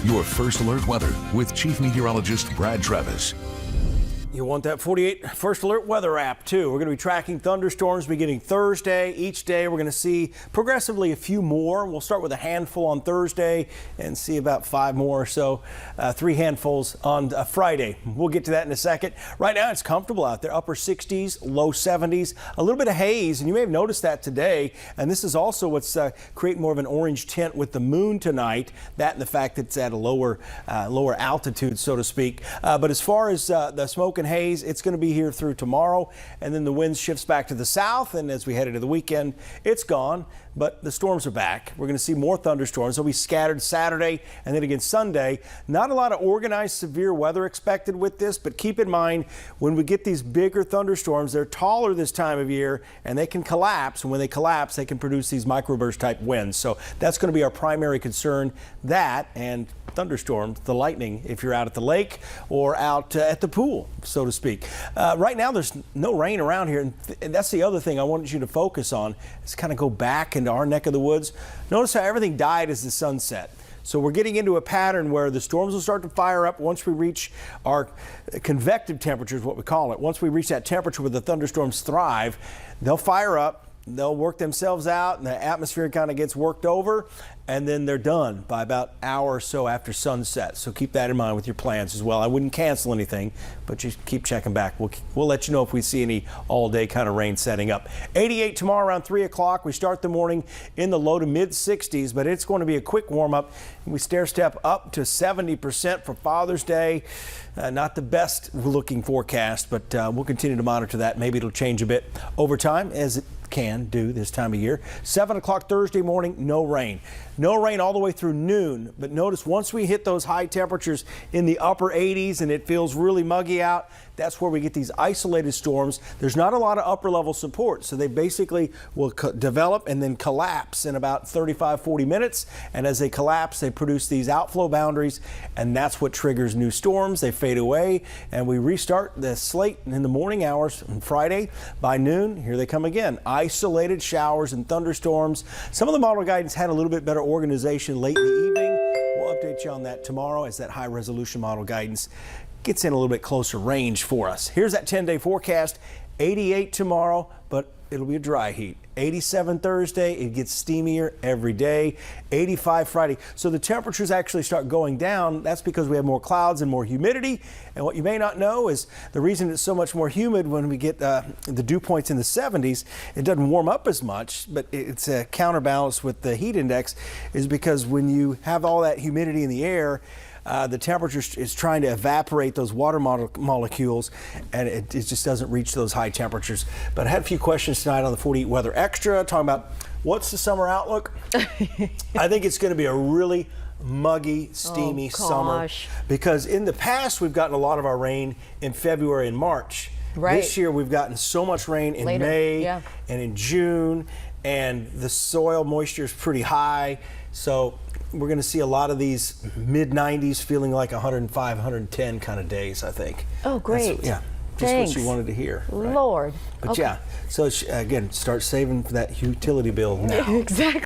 Your first alert weather with Chief Meteorologist Brad Travis. You want that 48 First Alert weather app too. We're going to be tracking thunderstorms beginning Thursday. Each day we're going to see progressively a few more. We'll start with a handful on Thursday and see about 5 more or so. 3 handfuls on Friday. We'll get to that in a second. Right now it's comfortable out there. Upper 60s, low 70s. A little bit of haze, and you may have noticed that today. And this is also what's creating more of an orange tint with the moon tonight. That and the fact that it's at a lower altitude, so to speak. But as far as the smoke and haze, it's going to be here through tomorrow, and then the wind shifts back to the south, and as we head into the weekend, it's gone, but the storms are back. We're going to see more thunderstorms. They'll be scattered Saturday and then again Sunday. Not a lot of organized severe weather expected with this, but keep in mind when we get these bigger thunderstorms, they're taller this time of year and they can collapse, and when they collapse they can produce these microburst type winds. So that's going to be our primary concern, that and thunderstorms, the lightning if you're out at the lake or out at the pool, so to speak. Right now there's no rain around here, and that's the other thing I wanted you to focus on, is kind of go back into our neck of the woods. Notice how everything died as the sun set. So we're getting into a pattern where the storms will start to fire up once we reach our convective temperature, is what we call it. Once we reach that temperature where the thunderstorms thrive, they'll fire up. They'll work themselves out, and the atmosphere kind of gets worked over, and then they're done by about an hour or so after sunset. So keep that in mind with your plans as well. I wouldn't cancel anything, but just keep checking back. We'll let you know if we see any all-day kind of rain setting up. 88 tomorrow around 3 o'clock. We start the morning in the low to mid-60s, but it's going to be a quick warm-up. We stair-step up to 70% for Father's Day. Not the best looking forecast, but we'll continue to monitor that. Maybe it'll change a bit over time, as it can do this time of year. 7 o'clock Thursday morning, no rain. No rain all the way through noon, but notice once we hit those high temperatures in the upper 80s and it feels really muggy out, that's where we get these isolated storms. There's not a lot of upper level support, so they basically will develop and then collapse in about 35-40 minutes, and as they collapse they produce these outflow boundaries, and that's what triggers new storms. They fade away and we restart the slate in the morning hours on Friday. By noon, here they come again. Isolated showers and thunderstorms. Some of the model guidance had a little bit better organization late in the evening. We'll update you on that tomorrow as that high resolution model guidance gets in a little bit closer range for us. Here's that 10-day forecast. 88 tomorrow, but it'll be a dry heat. 87 Thursday, it gets steamier every day. 85 Friday. So the temperatures actually start going down. That's because we have more clouds and more humidity. And what you may not know is the reason it's so much more humid when we get the dew points in the 70s, it doesn't warm up as much, but it's a counterbalance with the heat index, is because when you have all that humidity in the air, the temperature is trying to evaporate those water molecules, and it just doesn't reach those high temperatures. But I had a few questions tonight on the 48 Weather Extra, talking about what's the summer outlook. I think it's going to be a really muggy, steamy summer, because in the past we've gotten a lot of our rain in February and March. Right. This year we've gotten so much rain in May and in June, and the soil moisture is pretty high. So we're going to see a lot of these mid-90s feeling like 105, 110 kind of days, I think. Oh, great. Yeah, just what you wanted to hear. Lord. But yeah, so again, start saving for that utility bill now. Exactly.